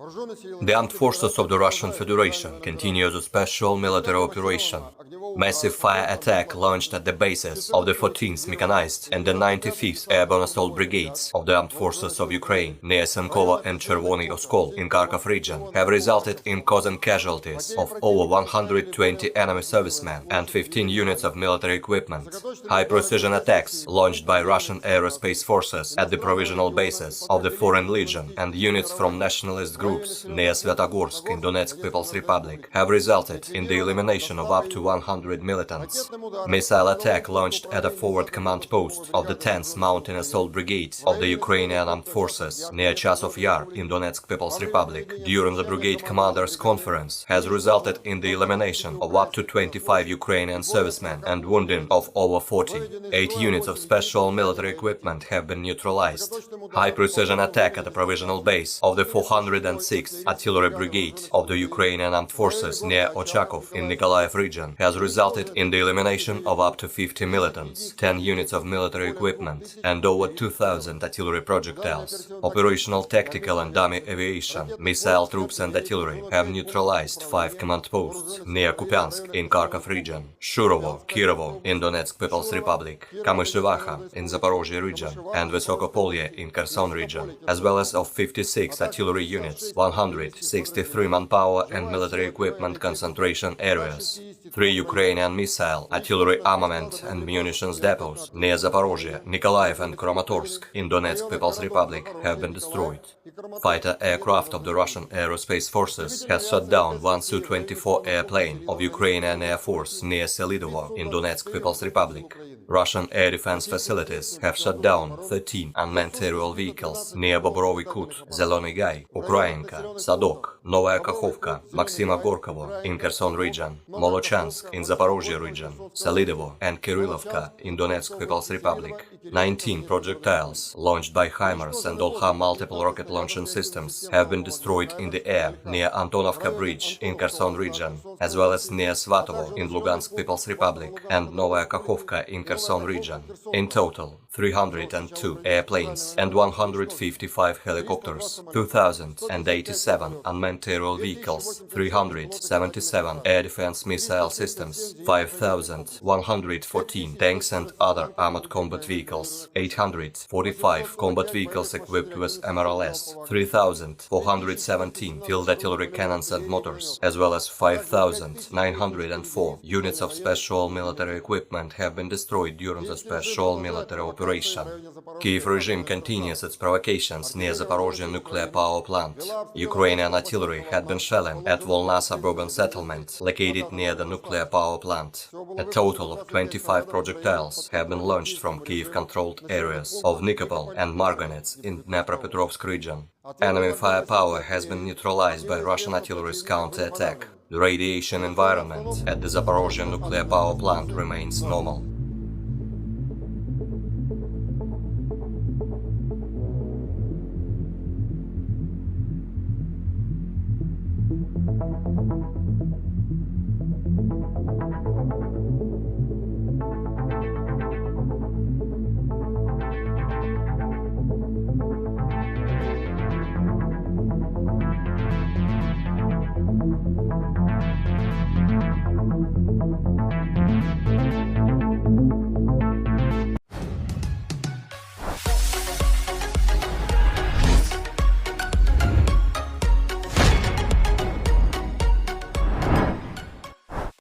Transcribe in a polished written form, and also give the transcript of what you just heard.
The armed forces of the Russian Federation continue the special military operation. Massive fire attack launched at the bases of the 14th Mechanized and the 95th Airborne Assault Brigades of the Armed Forces of Ukraine near Senkovo and Chervony Oskol in Kharkov region have resulted in causing casualties of over 120 enemy servicemen and 15 units of military equipment. High-precision attacks launched by Russian aerospace forces at the provisional bases of the Foreign Legion and units from nationalist groups near Svetogorsk in Donetsk People's Republic have resulted in the elimination of up to 100 militants. Missile attack launched at a forward command post of the 10th Mountain Assault Brigade of the Ukrainian Armed Forces near Chasov Yar in Donetsk People's Republic during the brigade commanders' conference has resulted in the elimination of up to 25 Ukrainian servicemen and wounding of over 40. 8 units of special military equipment have been neutralized. High-precision attack at a provisional base of the 406th Artillery Brigade of the Ukrainian Armed Forces near Ochakov in Nikolaev region has resulted in the elimination of up to 50 militants, 10 units of military equipment, and over 2,000 artillery projectiles. Operational, tactical and dummy aviation, missile troops and artillery have neutralized 5 command posts near Kupiansk in Kharkov region, Shurovo, Kirovo in Donetsk People's Republic, Kamyshevacha in Zaporozhye region, and Vysokopolye in Kherson region, as well as of 56 artillery units, 163 manpower and military equipment concentration areas. 3 Ukrainian missile, artillery armament and munitions depots near Zaporozhye, Nikolaev and Kramatorsk in Donetsk People's Republic have been destroyed. Fighter aircraft of the Russian Aerospace Forces has shot down one Su-24 airplane of Ukrainian Air Force near Selidovo in Donetsk People's Republic. Russian air defense facilities have shot down 13 unmanned aerial vehicles near Boborovy Kut, Zelony Gai, Ukrainka, Sadok, Novaya Kakhovka, Maxima Gorkovo in Kherson region, Molochansk in Zaporozhye region, Selidovo and Kirillovka in Donetsk People's Republic. 19 projectiles launched by HIMARS and Olha multiple rocket launching systems have been destroyed in the air near Antonovka Bridge in Kherson region, as well as near Svatovo in Lugansk People's Republic and Novaya Kakhovka in Kherson region. In total, 302 airplanes and 155 helicopters, 2,087 unmanned aerial vehicles, 377 air defense missile systems, 5,114 tanks and other armored combat vehicles, 845 combat vehicles equipped with MRLS, 3,417 field artillery cannons and motors, as well as 5,904 units of special military equipment have been destroyed during the special military operation. Kiev regime continues its provocations near Zaporozhye nuclear power plant. Ukrainian artillery had been shelling at Volna suburban settlement located near the nuclear power plant. A total of 25 projectiles have been launched from Kiev-controlled areas of Nikopol and Marganets in Dnepropetrovsk region. Enemy firepower has been neutralized by Russian artillery's counter-attack. The radiation environment at the Zaporozhye nuclear power plant remains normal.